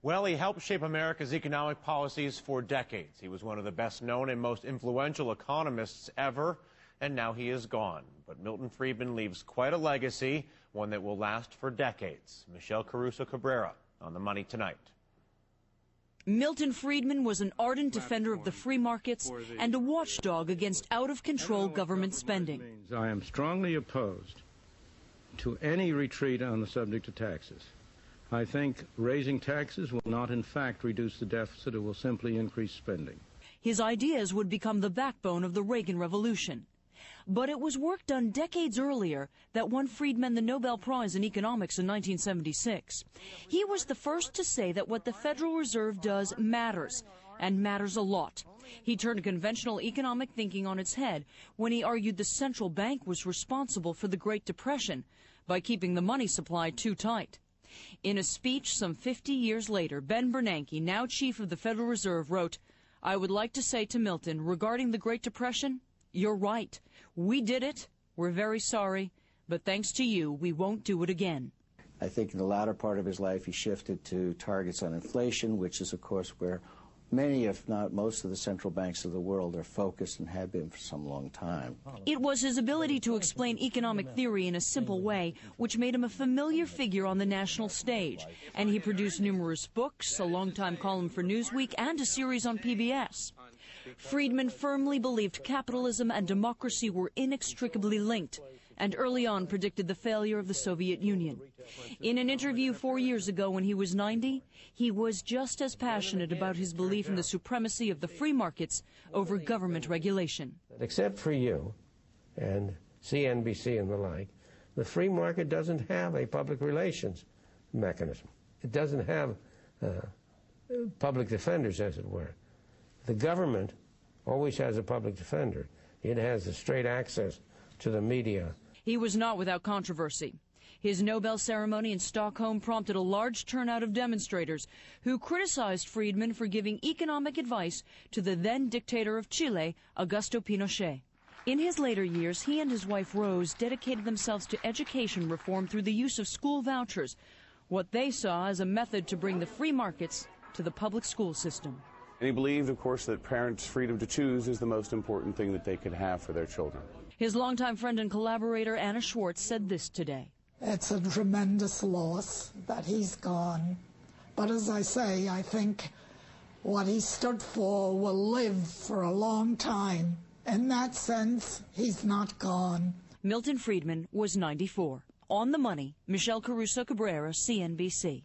Well, he helped shape America's economic policies for decades. He was one of the best known and most influential economists ever, and now he is gone. But Milton Friedman leaves quite a legacy, one that will last for decades. Michelle Caruso Cabrera on The Money tonight. Milton Friedman was an ardent defender of the free markets and a watchdog against out-of-control government spending. I am strongly opposed to any retreat on the subject of taxes. I think raising taxes will not, in fact, reduce the deficit. It will simply increase spending. His ideas would become the backbone of the Reagan Revolution. But it was work done decades earlier that won Friedman the Nobel Prize in Economics in 1976. He was the first to say that what the Federal Reserve does matters, and matters a lot. He turned conventional economic thinking on its head when he argued the central bank was responsible for the Great Depression by keeping the money supply too tight. In a speech some 50 years later, Ben Bernanke, now chief of the Federal Reserve, wrote, "I would like to say to Milton, regarding the Great Depression, you're right. We did it. We're very sorry. But thanks to you, we won't do it again." I think in the latter part of his life, he shifted to targets on inflation, which is, of course, where many, if not most, of the central banks of the world are focused and have been for some long time. It was his ability to explain economic theory in a simple way which made him a familiar figure on the national stage. And he produced numerous books, a longtime column for Newsweek, and a series on PBS. Friedman firmly believed capitalism and democracy were inextricably linked, and early on predicted the failure of the Soviet Union. In an interview 4 years ago when he was 90, he was just as passionate about his belief in the supremacy of the free markets over government regulation. Except for you and CNBC and the like, the free market doesn't have a public relations mechanism. It doesn't have public defenders, as it were. The government always has a public defender. It has a straight access to the media. He was not without controversy. His Nobel ceremony in Stockholm prompted a large turnout of demonstrators who criticized Friedman for giving economic advice to the then dictator of Chile, Augusto Pinochet. In his later years, he and his wife Rose dedicated themselves to education reform through the use of school vouchers, what they saw as a method to bring the free markets to the public school system. And he believed, of course, that parents' freedom to choose is the most important thing that they could have for their children. His longtime friend and collaborator, Anna Schwartz, said this today. It's a tremendous loss that he's gone. But as I say, I think what he stood for will live for a long time. In that sense, he's not gone. Milton Friedman was 94. On the Money, Michelle Caruso Cabrera, CNBC.